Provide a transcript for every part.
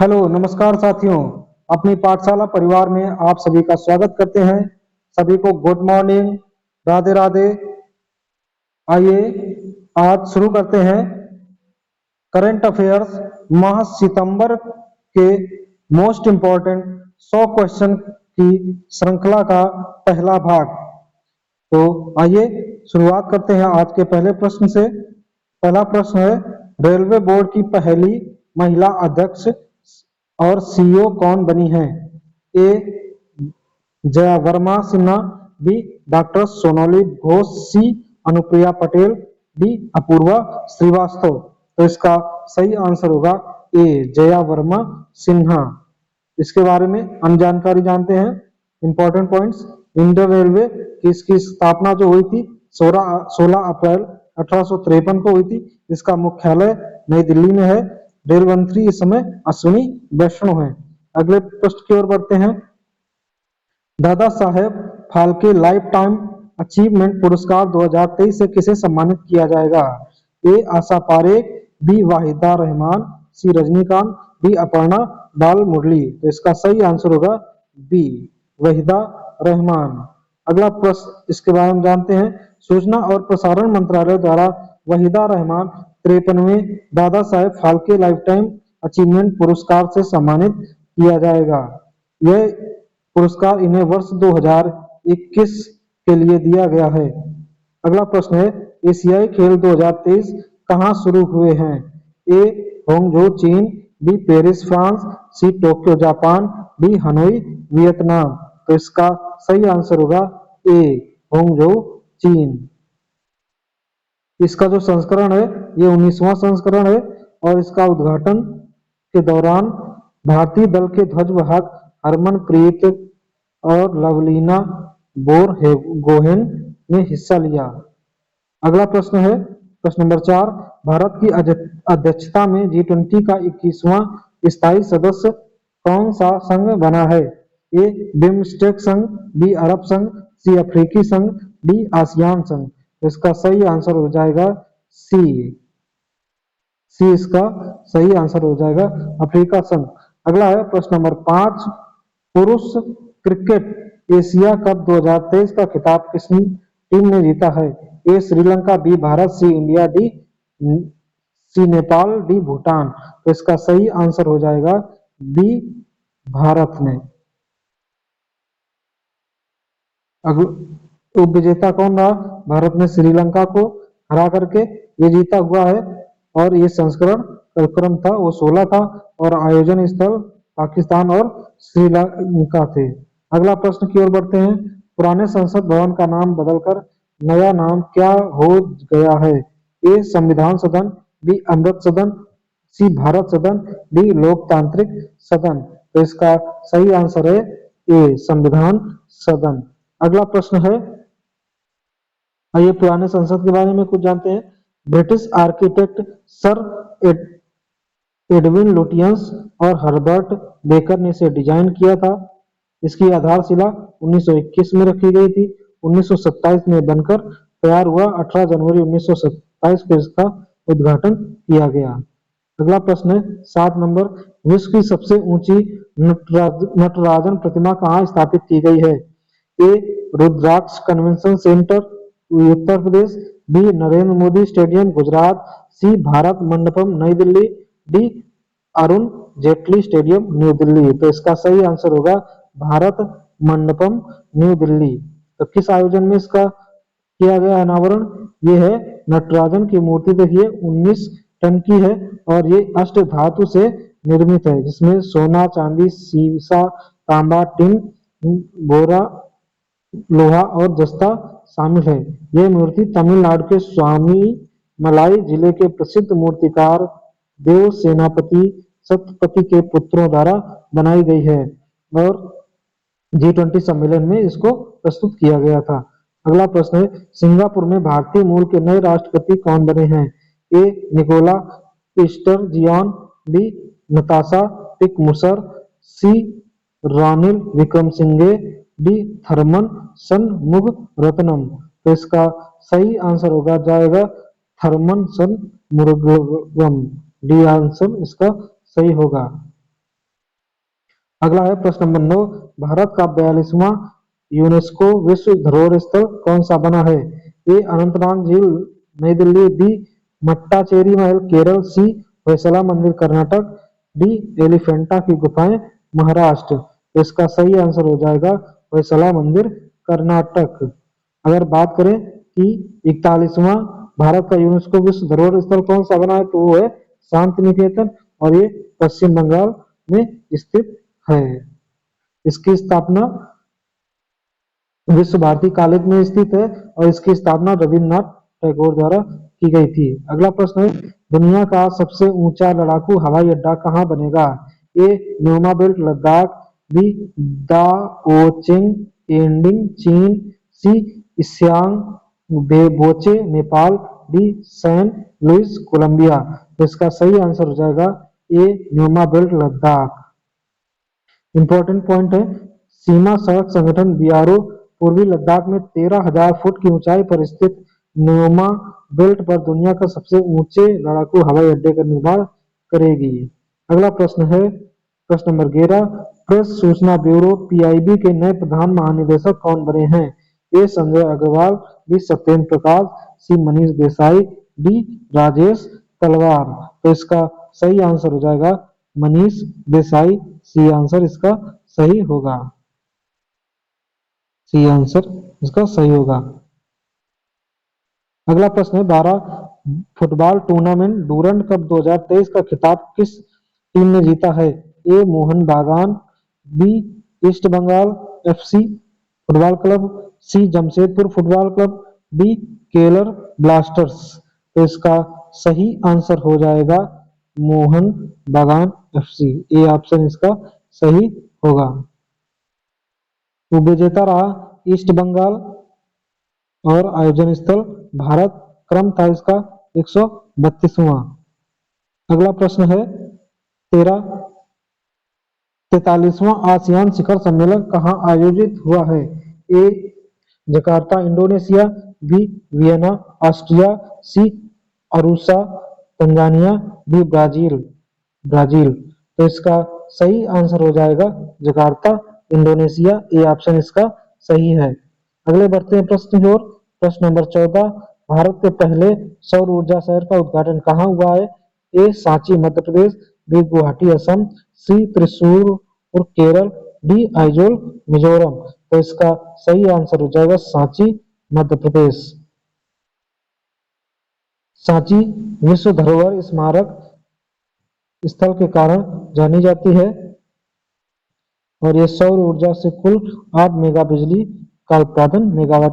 Hello नमस्कार साथियों। अपनी पाठशाला परिवार में आप सभी का स्वागत करते हैं। सभी को गुड मॉर्निंग, राधे राधे। आइए आज शुरू करते हैं करंट अफेयर्स माह सितंबर के मोस्ट इम्पोर्टेंट 100 क्वेश्चन की श्रृंखला का पहला भाग। तो आइए शुरुआत करते हैं आज के पहले प्रश्न से। पहला प्रश्न है, रेलवे बोर्ड की पहली महिला अध्यक्ष और सीईओ कौन बनी है? ए जया वर्मा सिन्हा, बी डॉक्टर सोनाली घोष, सी अनुप्रिया पटेल, डी अपूर्वा श्रीवास्तव। तो इसका सही आंसर होगा ए जया वर्मा सिन्हा। इसके बारे में हम जानकारी जानते हैं, इंपॉर्टेंट पॉइंट्स। इंडियन रेलवे की इसकी स्थापना जो हुई थी 16 अप्रैल 1853 को हुई थी। इसका मुख्यालय नई दिल्ली में है। रेल मंत्री इस समय अश्विनी वैष्णव हैं। अगले प्रश्न की ओर बढ़ते हैं। Dada Saheb Phalke life time achievement पुरस्कार 2023 से किसे सम्मानित किया जाएगा? ए आशा पारेख, बी वाहिदा रहमान, सी रजनीकांत, डी अपर्णा बाल मुरली। तो इसका सही आंसर होगा बी वहीदा रहमान। अगला प्रश्न इसके बारे में जानते हैं। सूचना और प्रसारण मंत्रालय द्वारा वहीदा रहमान 53वें दादा साहेब फाल्के लाइफटाइम अचीवमेंट पुरस्कार से सम्मानित किया जाएगा। यह पुरस्कार इन्हें वर्ष 2021 के लिए दिया गया है। अगला प्रश्न है, एशियाई खेल 2023 कहाँ शुरू हुए हैं? A Hangzhou China, B Paris France, C Tokyo Japan, D Hanoi Vietnam. तो इसका सही आंसर होगा ए होंगझो चीन। इसका जो संस्करण है ये 19वां संस्करण है और इसका उद्घाटन के दौरान भारतीय दल के ध्वजवाहक हरमनप्रीत और लवलीना बोरगोहेन ने हिस्सा लिया। अगला प्रश्न है प्रश्न नंबर 4, भारत की अध्यक्षता में G20 का 21वां स्थायी सदस्य कौन सा संघ बना है? ए बिम्स्टेक संघ, बी अरब संघ, सी अफ्रीकी संघ, डी आसियान संघ। तो इसका सही आंसर हो जाएगा सी। इसका सही आंसर हो जाएगा अफ्रीका संघ। अगला है प्रश्न नंबर 5, पुरुष क्रिकेट एशिया कप 2023 का खिताब किस टीम ने जीता है? ए श्रीलंका, बी भारत, सी इंडिया, सी नेपाल, डी भूटान। तो इसका सही आंसर हो जाएगा बी भारत ने। उप विजेता कौन रहा? भारत ने श्रीलंका को हरा करके ये जीता हुआ है और ये संस्करण कार्यक्रम था वो 16 था और आयोजन स्थल पाकिस्तान और श्रीलंका थे। अगला प्रश्न की ओर बढ़ते हैं। पुराने संसद भवन का नाम बदलकर नया नाम क्या हो गया है? ए संविधान सदन, बी अमृत सदन, सी भारत सदन, डी लोकतांत्रिक सदन। तो इसका सही आंसर है ए संविधान सदन। अगला प्रश्न है, आइए पुराने संसद के बारे में कुछ जानते हैं। British architect sir Edwin Lutyens और हर्बर्ट बेकर ने इसे डिजाइन किया था। इसकी आधारशिला 1921 में रखी गई थी। 1927 में बनकर तैयार हुआ। 18 जनवरी 1927 को इसका उद्घाटन किया गया। अगला प्रश्न है 7 नंबर, विश्व की सबसे ऊंची नटराजन प्रतिमा कहाँ स्थापित की गई है? ए रुद्राक्ष convention centre Uttar Pradesh, B Narendra Modi stadium Gujarat, सी भारत मंडपम नई Delhi, D Arun Jaitley stadium new Delhi. तो इसका सही आंसर होगा भारत मंडपम न्यू दिल्ली। तो किस आयोजन में इसका किया गया अनावरण? ये है नटराजन की मूर्ति। देखिए 19 टन की है और ये अष्ट धातु से निर्मित है, जिसमें सोना, चांदी, सीसा, तांबा, टिन, बोरा, लोहा और जस्ता शामिल है। यह मूर्ति तमिलनाडु के स्वामी मलाई जिले के प्रसिद्ध मूर्तिकार देव सेनापति सत्यपति के पुत्रों द्वारा बनाई गई है और G20 सम्मेलन में इसको प्रस्तुत किया गया था। अगला प्रश्न है, सिंगापुर में भारतीय मूल के नए राष्ट्रपति कौन बने हैं? ए निकोला स्टर्जियान, बी नताशा टिक मुसर, सी रानिल विक्रमसिंघे, डी थर्मन षणमुगरत्नम। तो इसका सही आंसर होगा जाएगा थर्मन षणमुगरत्नम। डी आंसर इसका सही होगा। अगला है प्रश्न नंबर 9, भारत का 42वां यूनेस्को विश्व धरोहर स्थल कौन सा बना है? ए अनंतनाग झील नई दिल्ली, बी मट्टाचेरी महल केरल, सी होयसला मंदिर कर्नाटक, डी एलिफेंटा की गुफाएं महाराष्ट्र। तो इसका सही आंसर हो जाएगा होयसला मंदिर कर्नाटक। अगर बात करें कि 41वां भारत का यूनेस्को विश्व धरोहर स्थल कौन सा बना है, तो वो है शांति निकेतन, और ये पश्चिम बंगाल में स्थित है। इसकी स्थापना विश्व भारती कॉलेज में स्थित है और इसकी स्थापना रविन्द्रनाथ टैगोर द्वारा की गई थी। अगला प्रश्न है, दुनिया का सबसे ऊंचा लड़ाकू हवाई अड्डा कहाँ बनेगा? A Nyoma belt Ladakh, B Daocheng Yading China, C Syangboche Nepal, D San Luis Colombia. तो इसका सही आंसर हो जाएगा A Nyoma belt Ladakh. Important point है, सीमा सड़क संगठन बीआरओ पूर्वी लद्दाख में 13,000 फुट की ऊंचाई पर स्थित न्योमा बेल्ट पर दुनिया का सबसे ऊंचे लड़ाकू हवाई अड्डे का निर्माण करेगी। अगला प्रश्न है प्रश्न नंबर 11, प्रेस सूचना ब्यूरो पीआईबी के नए प्रधान महानिदेशक कौन बने हैं? ए संजय अग्रवाल, बी सत्येंद्र प्रकाश, सी मनीष देसाई, डी राजेश तलवार। तो इसका सही आंसर हो जाएगा मनीष देसाई। सी आंसर इसका सही होगा। सी आंसर इसका सही होगा। अगला प्रश्न है 12, फुटबॉल टूर्नामेंट डूरंड कप 2023 का खिताब किस टीम ने जीता है? A Mohun Bagan, B East Bengal FC football club, C Jamshedpur football club, D Kerala Blasters. तो इसका सही आंसर हो जाएगा मोहन बागान एफसी। ए ऑप्शन इसका सही होगा। तो विजेता रहा ईस्ट बंगाल और आयोजन स्थल भारत, क्रम था इसका 132वां। अगला प्रश्न है 43वां आसियान शिखर सम्मेलन कहाँ आयोजित हुआ है? A Jakarta Indonesia, B Vienna Austria, C Arusha Tanzania, D Brazil. तो इसका सही आंसर हो जाएगा जकार्ता इंडोनेशिया। ए ऑप्शन इसका सही है। अगले बढ़ते हैं प्रश्न की ओर। प्रश्न नंबर 14, भारत के पहले सौर ऊर्जा शहर का उद्घाटन कहाँ हुआ है? ए सांची मध्य प्रदेश, बी गुवाहाटी असम, सी त्रिशूर और केरल, डी आइजोल मिजोरम। तो इसका सही आंसर हो जाएगा सांची मध्य प्रदेश। सांची विश्व धरोहर स्मारक स्थल के कारण जानी जाती है और ये सौर ऊर्जा से कुल 8 मेगावाट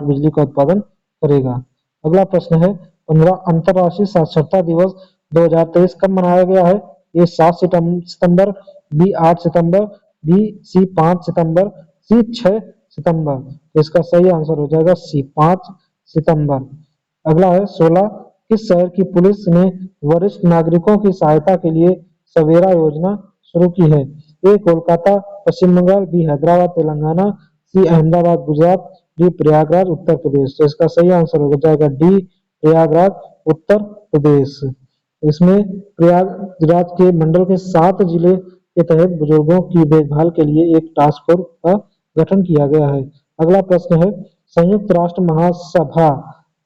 बिजली का उत्पादन करेगा। अगला प्रश्न है 15 अंतरराष्ट्रीय साक्षरता दिवस 2023 कब मनाया गया है? ए 7 सितंबर, बी 8 सितंबर, बी सी 5 सितंबर, सी 6 सितंबर। इसका सही आंसर हो जाएगा सी 5 सितंबर। अगला है 16, किस शहर की पुलिस ने वरिष्ठ नागरिकों की सहायता के लिए सवेरा योजना शुरू की है? ए कोलकाता पश्चिम बंगाल, बी हैदराबाद तेलंगाना, सी अहमदाबाद गुजरात, डी प्रयागराज उत्तर प्रदेश। तो इसका सही आंसर हो जाएगा डी प्रयागराज उत्तर प्रदेश। इसमें प्रयागराज के मंडल के 7 जिले के तहत बुजुर्गों की देखभाल के लिए एक टास्क फोर्स का गठन किया गया है। अगला प्रश्न है संयुक्त राष्ट्र महासभा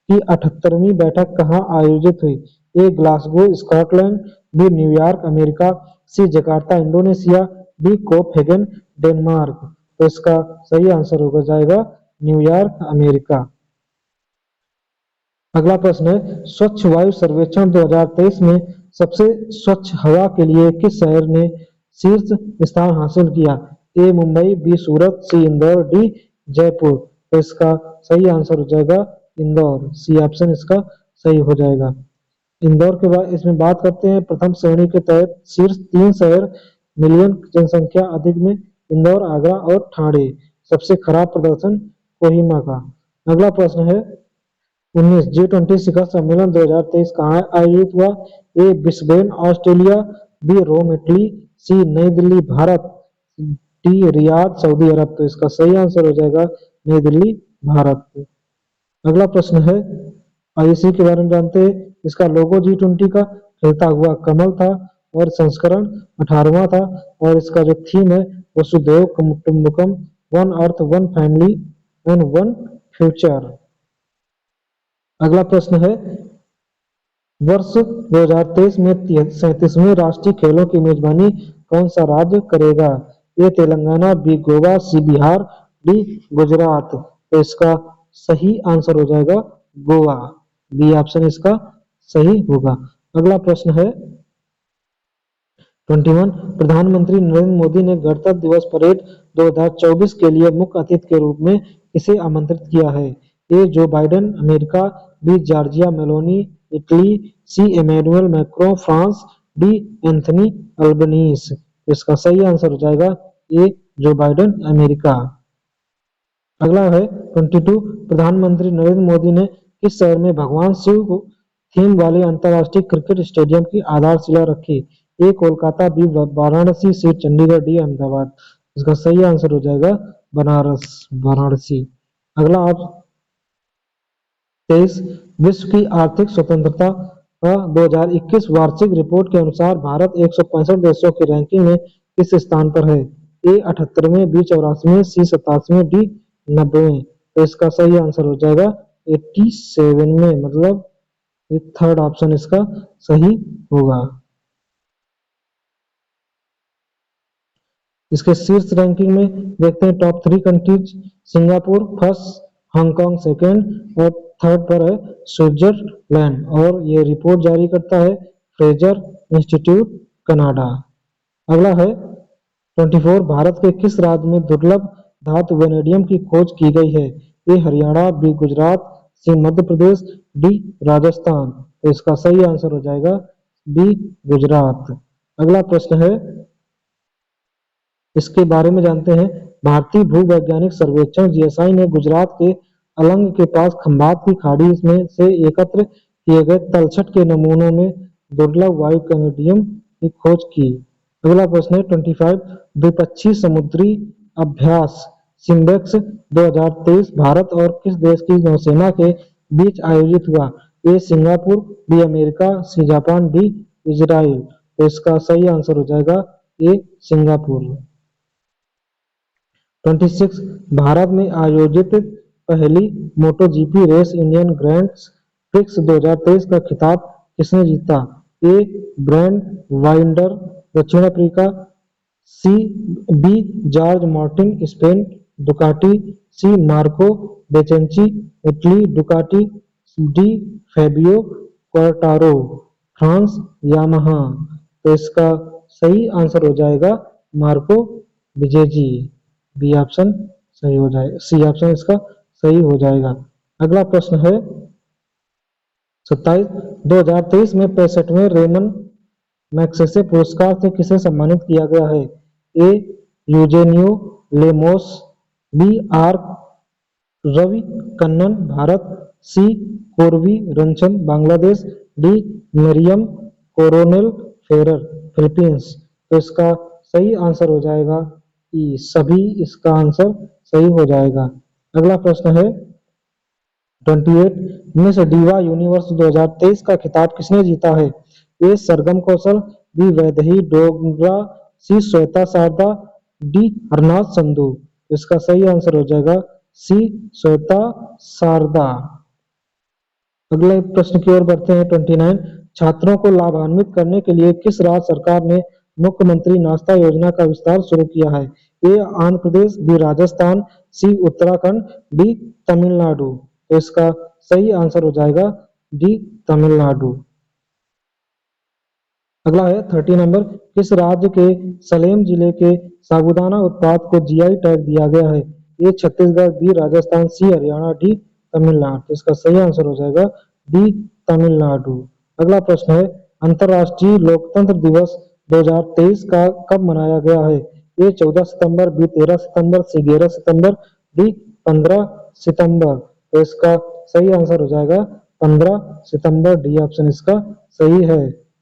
की 78वीं बैठक कहाँ आयोजित हुई? A Glasgow Scotland, B New York America, C Jakarta Indonesia, D Copenhagen Denmark. तो इसका सही आंसर हो जाएगा न्यूयॉर्क अमेरिका। अगला प्रश्न है स्वच्छ वायु सर्वेक्षण 2023 में सबसे स्वच्छ हवा के लिए किस शहर ने शीर्ष स्थान हासिल किया? ए मुंबई, बी सूरत, सी इंदौर, डी जयपुर। तो इसका सही आंसर हो जाएगा इंदौर। सी ऑप्शन इसका सही हो जाएगा। इंदौर के बाद इसमें बात करते हैं प्रथम श्रेणी के तहत शीर्ष 3 शहर मिलियन जनसंख्या अधिक में इंदौर, आगरा और ठाणे। सबसे खराब प्रदर्शन कोहिमा का। अगला प्रश्न है 19, G20 शिखर सम्मेलन 2023 कहाँ आयोजित हुआ? A Brisbane Australia, B Rome Italy, C New Delhi Bharat, D Riyadh Saudi Arab. तो इसका सही आंसर हो जाएगा नई दिल्ली भारत। अगला प्रश्न है आईसी के बारे में जानते हैं। इसका लोगो G20 का खिलता हुआ कमल था और संस्करण 18वां था और इसका जो थीम है Vasudhaiva Kutumbakam, one earth, one family and one future. अगला प्रश्न है, वर्ष 2023 में 37वें राष्ट्रीय खेलों की मेजबानी कौन सा राज्य करेगा? ए तेलंगाना, बी गोवा, सी बिहार, डी गुजरात। तो इसका सही आंसर हो जाएगा गोवा। बी ऑप्शन इसका सही होगा। अगला प्रश्न है 21, प्रधानमंत्री नरेंद्र मोदी ने गणतंत्र दिवस परेड 2024 के लिए मुख्य अतिथि के रूप में किसे आमंत्रित किया है? A Joe Biden America, B Giorgia Meloni Italy, C Emmanuel Macron France, D Anthony Albanese. इसका सही आंसर हो जाएगा ए जो बाइडेन अमेरिका। अगला है 22, प्रधानमंत्री नरेंद्र मोदी ने किस शहर में भगवान शिव थीम वाले अंतरराष्ट्रीय क्रिकेट स्टेडियम की आधारशिला रखी? ए कोलकाता, बी वाराणसी, सी चंडीगढ़, डी अहमदाबाद। इसका सही आंसर हो जाएगा वाराणसी। अगला आप 23, विश्व की आर्थिक स्वतंत्रता का 2021 वार्षिक रिपोर्ट के अनुसार भारत 165 देशों की रैंकिंग में किस स्थान पर है? ए 78वें, बी 84वें, सी 87वें, डी 90वें। तो इसका सही आंसर हो जाएगा 87 में, मतलब थर्ड ऑप्शन इसका सही होगा। इसके शीर्ष रैंकिंग में देखते हैं top 3 countries, Singapore first, Hong Kong second और थर्ड पर है स्विट्जरलैंड। और ये रिपोर्ट जारी करता है फ्रेजर इंस्टीट्यूट कनाडा। अगला है 24, भारत के किस राज्य में दुर्लभ धातु वेनेडियम की खोज की गई है? ए हरियाणा, बी गुजरात, सी मध्य प्रदेश, डी राजस्थान। तो इसका सही आंसर हो जाएगा बी गुजरात। अगला प्रश्न है, इसके बारे में जानते हैं। भारतीय भूवैज्ञानिक सर्वेक्षण जीएसआई ने गुजरात के अलंग के पास खंभात की खाड़ी में से एकत्र किए गए तलछट के नमूनों में दुर्लभ वायु वेनेडियम की खोज की। अगला प्रश्न है 25, द्विपक्षीय समुद्री अभ्यास सिम्बेक्स 2023 भारत और किस देश की नौसेना के बीच आयोजित हुआ? A Singapore, B America, C Japan, D Israel. तो इसका सही आंसर हो जाएगा ए सिंगापुर। 26, भारत में आयोजित पहली MotoGP race Indian Grand Prix 2023 का खिताब किसने जीता? ए ब्रांड वाइंडर दक्षिण Africa, C B Jorge Martin Spain Ducati, C Marco Bezzecchi Italy Ducati, D Fabio Quartararo France Yamaha. तो इसका सही आंसर हो जाएगा मार्को बिजेजी। बी ऑप्शन सही हो जाएगा, सी ऑप्शन इसका सही हो जाएगा। अगला प्रश्न है 27, 2023 में 65वें रेमन मैग्सेसे पुरस्कार से किसे सम्मानित किया गया है? A Eugenio Lemos, B R Ravi Kannan Bharat, C Korvi Rakshand Bangladesh, D Miriam Coronel Ferrer Philippines. तो इसका सही आंसर हो जाएगा ई, सभी इसका आंसर सही हो जाएगा। अगला प्रश्न है 28, मिस डीवा यूनिवर्स 2023 का खिताब किसने जीता है? ए सरगम कौशल, बी वैदेही डोगरा, सी श्वेता शारदा, डी हरनाथ संधू। इसका सही आंसर हो जाएगा सी श्वेता शारदा। अगले प्रश्न की ओर बढ़ते हैं 29, छात्रों को लाभान्वित करने के लिए किस राज्य सरकार ने मुख्यमंत्री नाश्ता योजना का विस्तार शुरू किया है? ए आंध्र प्रदेश, बी राजस्थान, सी उत्तराखंड, डी तमिलनाडु। तो इसका सही आंसर हो जाएगा डी तमिलनाडु। अगला है 30 नंबर, किस राज्य के सलेम जिले के साबूदाना उत्पाद को जीआई टैग दिया गया है? ए छत्तीसगढ़, बी राजस्थान, सी हरियाणा, डी तमिलनाडु। तो इसका सही आंसर हो जाएगा डी तमिलनाडु। अगला प्रश्न है, अंतरराष्ट्रीय लोकतंत्र दिवस 2023 का कब मनाया गया है? ए 14 सितंबर, बी 13 सितंबर, सी 11 सितंबर, डी 15 सितंबर। तो इसका सही आंसर हो जाएगा 15 सितंबर, डी ऑप्शन इसका सही है।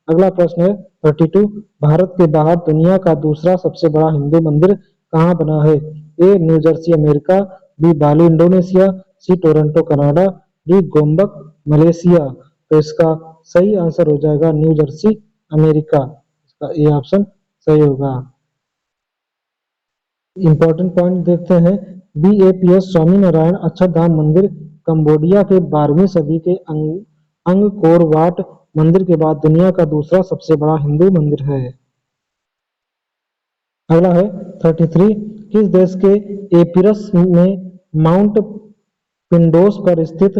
अगला प्रश्न है 32, भारत के बाहर दुनिया का दूसरा सबसे बड़ा हिंदू मंदिर कहाँ बना है? A New Jersey America, B Bali Indonesia, C Toronto Canada, D Gombak Malaysia. तो इसका सही आंसर हो जाएगा न्यू जर्सी अमेरिका। इसका ए ऑप्शन सही होगा। इंपॉर्टेंट पॉइंट देखते हैं। BAPS स्वामीनारायण अक्षरधाम मंदिर कंबोडिया के 12वीं सदी के अंगकोर वाट मंदिर के बाद दुनिया का दूसरा सबसे बड़ा हिंदू मंदिर है। अगला है 33। किस देश के एपिरस में माउंट पिंडोस पर स्थित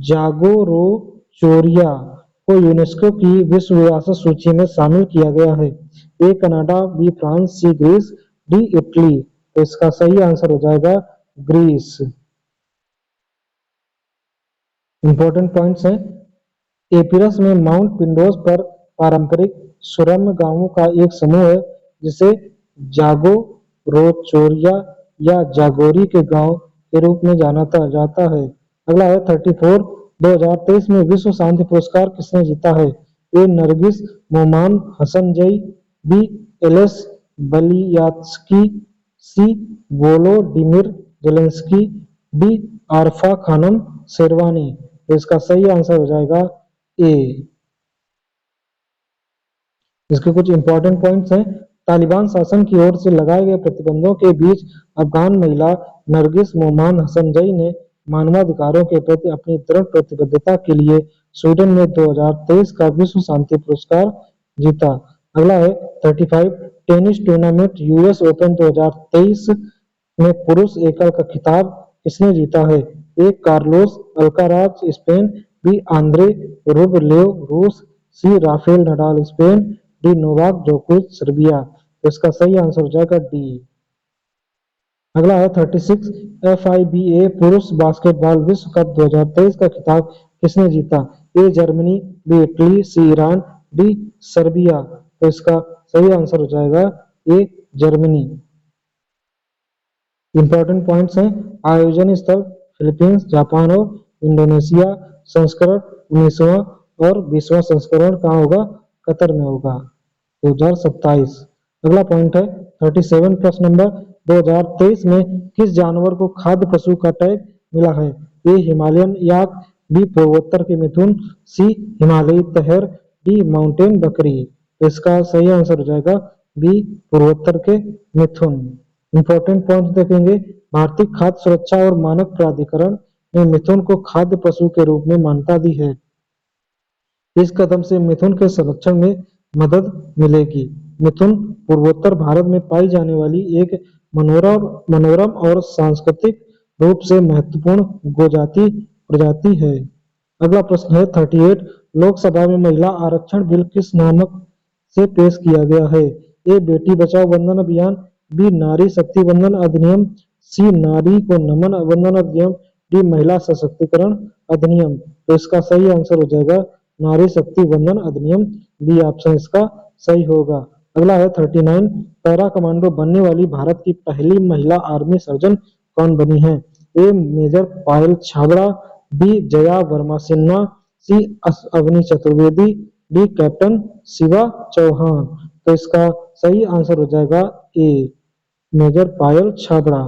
जागोरोचोरिया को यूनेस्को की विश्व विरासत सूची में शामिल किया गया है? A Canada, B France, C Greece, D Italy. तो इसका सही आंसर हो जाएगा ग्रीस। इंपॉर्टेंट पॉइंट्स हैं। एपिरस में माउंट पिंडोस पर पारंपरिक सुरम्य गांवों का एक समूह है जिसे जागोरोचोरिया या जागोरी के गांव के रूप में जाना जाता है। अगला है 34। 2023 में विश्व शांति पुरस्कार किसने जीता है? A Narges Mohammadi Hasanzai, B Ales Bialiatski, C Volodymyr Zelensky, D Arfa Khanum Sherwani. तो इसका सही आंसर हो जाएगा ए। इसके कुछ इंपॉर्टेंट पॉइंट्स हैं। तालिबान शासन की ओर से लगाए गए प्रतिबंधों के बीच अफगान महिला नरगिस मोमान हसनजई ने मानवाधिकारों के प्रति अपनी दृढ़ प्रतिबद्धता के लिए स्वीडन में 2023 का विश्व शांति पुरस्कार जीता। अगला है 35। टेनिस टूर्नामेंट यूएस ओपन 2023 में पुरुष एकल का खिताब किसने जीता है? A Carlos Alcaraz Spain, B Andrey Rublev रूस, C Rafael Nadal Spain, D Novak जोकोविच सर्बिया। तो इसका सही आंसर हो जाएगा डी। अगला है 36। FIBA पुरुष बास्केटबॉल विश्व कप 2023 का खिताब किसने जीता? A Germany, B Italy, C Iran, D Serbia. तो इसका सही आंसर हो जाएगा ए जर्मनी। इंपॉर्टेंट पॉइंट्स हैं। आयोजन स्थल फिलीपींस, जापान और इंडोनेशिया। संस्करण 19वां और 20वां संस्करण कहाँ होगा? कतर में होगा 2027। अगला पॉइंट है 37। प्रश्न नंबर 2023 में किस जानवर को खाद्य पशु का टैग मिला है? ए हिमालयन याक, बी पूर्वोत्तर के मिथुन, सी हिमालयी तहर, डी माउंटेन बकरी। तो इसका सही आंसर हो जाएगा बी पूर्वोत्तर के मिथुन। इंपॉर्टेंट पॉइंट देखेंगे। भारतीय खाद्य सुरक्षा और मानक प्राधिकरण ने मिथुन को खाद्य पशु के रूप में मान्यता दी है। इस कदम से मिथुन के संरक्षण में मदद मिलेगी। मिथुन पूर्वोत्तर भारत में पाई जाने वाली एक मनोरम और सांस्कृतिक रूप से महत्वपूर्ण प्रजाति है। अगला प्रश्न है 38। लोकसभा में महिला आरक्षण बिल किस नामक से पेश किया गया है? ए बेटी बचाओ वंदन अभियान, बी नारी शक्ति वंदन अधिनियम, सी नारी को नमन वंदन अधिनियम, डी महिला सशक्तिकरण अधिनियम। तो इसका सही आंसर हो जाएगा नारी शक्ति वंदन अधिनियम, बी ऑप्शन इसका सही होगा। अगला है 39। पैरा कमांडो बनने वाली भारत की पहली महिला आर्मी सर्जन कौन बनी है? ए मेजर पायल छाबड़ा, बी जया वर्मा सिन्हा, सी अवनी चतुर्वेदी, डी कैप्टन शिवा चौहान। तो इसका सही आंसर हो जाएगा ए मेजर पायल छाबड़ा।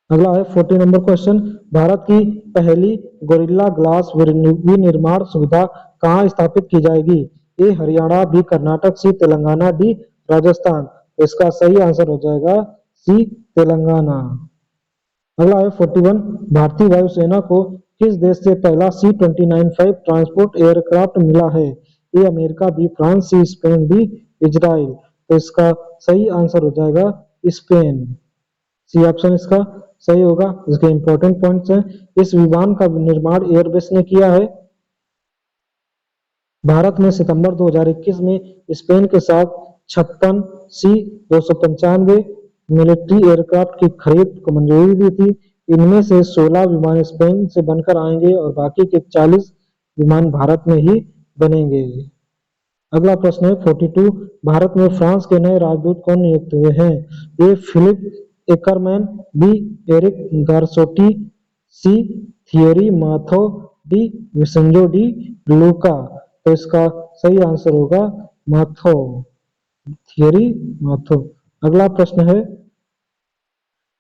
अगला है 40 नंबर क्वेश्चन। भारत की पहली गोरिल्ला ग्लास विनिर्माण सुविधा कहाँ स्थापित की जाएगी? ए हरियाणा, बी कर्नाटक, सी तेलंगाना, डी राजस्थान। तो इसका सही आंसर हो जाएगा सी तेलंगाना। अगला है 41। भारतीय वायुसेना को किस देश से पहला C-29 ट्रांसपोर्ट एयरक्राफ्ट मिला है? A America, B France, C Spain, D Israel. तो इसका सही आंसर हो जाएगा स्पेन। सी ऑप्शन इसका सही होगा। इसके इंपॉर्टेंट पॉइंट्स हैं। इस विमान का निर्माण एयरबस ने किया है। भारत में सितंबर 2021 में स्पेन के साथ 56 C-295 मिलिट्री एयरक्राफ्ट की खरीद को मंजूरी दी थी। इनमें से 16 विमान स्पेन से बनकर आएंगे और बाकी के 40 विमान भारत में ही बनेंगे। अगला प्रश्न है 42। भारत में फ्रांस के नए राजदूत कौन नियुक्त हुए हैं? ए फिलिप एकरमैन, बी एरिक गारसोटी, सी थियरी माथो, डी विसेंजो डी लूका। तो इसका सही आंसर होगा माथो, थियरी माथो। अगला प्रश्न है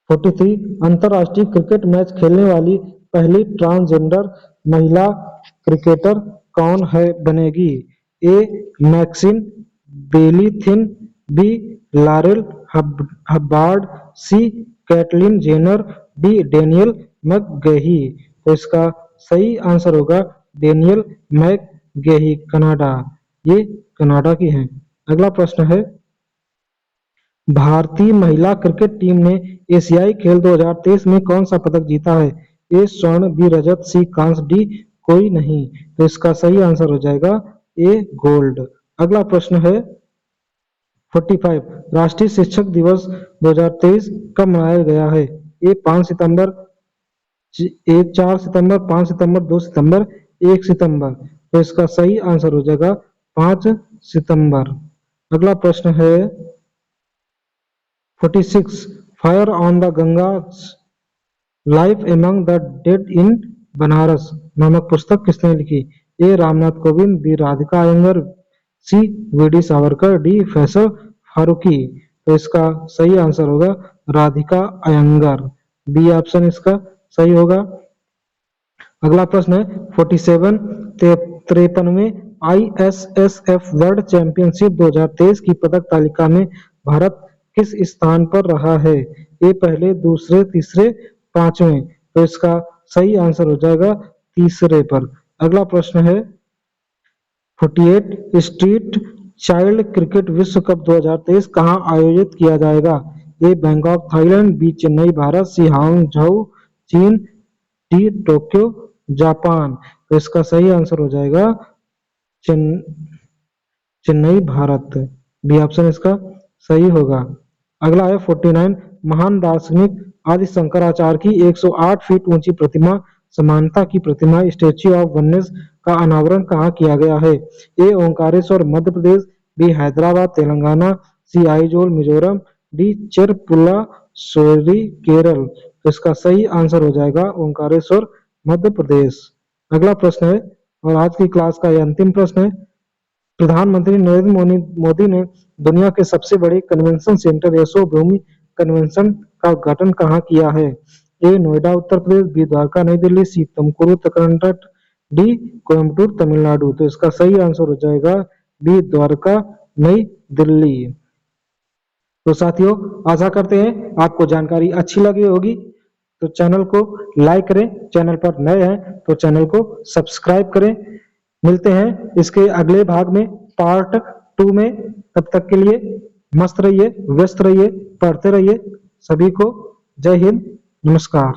43। अंतरराष्ट्रीय क्रिकेट मैच खेलने वाली पहली ट्रांसजेंडर महिला क्रिकेटर कौन है बनेगी? ए मैक्सिन बेलीथिन, बी लारेल हब्बार्ड, सी कैटलिन जेनर, डी डेनियल मैकगेही। तो इसका सही आंसर होगा डेनियल मैकगेही, कनाडा। ये कनाडा की है। अगला प्रश्न है, भारतीय महिला क्रिकेट टीम ने एशियाई खेल 2023 में कौन सा पदक जीता है? ए स्वर्ण, बी रजत, सी कांस्य, डी कोई नहीं। तो इसका सही आंसर हो जाएगा ए गोल्ड। अगला प्रश्न है 45, राष्ट्रीय शिक्षक दिवस 2023 कब मनाया गया है? ए 5 सितंबर, ए 4 सितंबर, 5 सितंबर, 2 सितंबर, 1 सितंबर। तो इसका सही आंसर हो जाएगा 5 सितंबर। अगला प्रश्न है 46, fire on the Ganga life among the dead in Banaras नामक पुस्तक किसने लिखी? A Ramnath Kovind, B Radhika Iyengar, C VD Savarkar, D Faisal Farooqui. तो इसका सही आंसर होगा राधिका अयंगर, बी ऑप्शन इसका सही होगा। अगला प्रश्न है 47, 53वें ISSF वर्ल्ड चैंपियनशिप 2023 की पदक तालिका में भारत किस स्थान पर रहा है? ए पहले, दूसरे, तीसरे, पांचवें। तो इसका सही आंसर हो जाएगा तीसरे पर। अगला प्रश्न है 48, स्ट्रीट चाइल्ड क्रिकेट विश्व कप 2023 कहां आयोजित किया जाएगा? A Bangkok Thailand, B Chennai Bharat, C Hangzhou China, D Tokyo Japan. तो इसका सही आंसर हो जाएगा चेन्नई भारत, बी ऑप्शन इसका सही होगा। अगला है 49, महान दार्शनिक आदि शंकराचार्य की 108 फीट ऊंची प्रतिमा समानता की प्रतिमा स्टैच्यू ऑफ वननेस का अनावरण कहाँ किया गया है? ए ओंकारेश्वर मध्य प्रदेश, बी हैदराबाद तेलंगाना, सी आइजोल मिजोरम, डी चेरपुला सोरी केरल। तो इसका सही आंसर हो जाएगा ओंकारेश्वर मध्य प्रदेश। अगला प्रश्न है और आज की क्लास का यह अंतिम प्रश्न है, प्रधानमंत्री नरेंद्र मोदी ने दुनिया के सबसे बड़े कन्वेंशन सेंटर यशो भूमि कन्वेंशन का उद्घाटन कहाँ किया है? ए नोएडा उत्तर प्रदेश, बी द्वारका नई दिल्ली, सी तुमकुरु कर्नाटक, डी कोयम्बटूर तमिलनाडु। तो इसका सही आंसर हो जाएगा बी द्वारका नई दिल्ली। तो साथियों, आशा करते हैं आपको जानकारी अच्छी लगी होगी। तो चैनल को लाइक करें, चैनल पर नए हैं तो चैनल को सब्सक्राइब करें। मिलते हैं इसके अगले भाग में पार्ट 2 में। तब तक के लिए मस्त रहिए, व्यस्त रहिए, पढ़ते रहिए। सभी को जय हिंद, नमस्कार।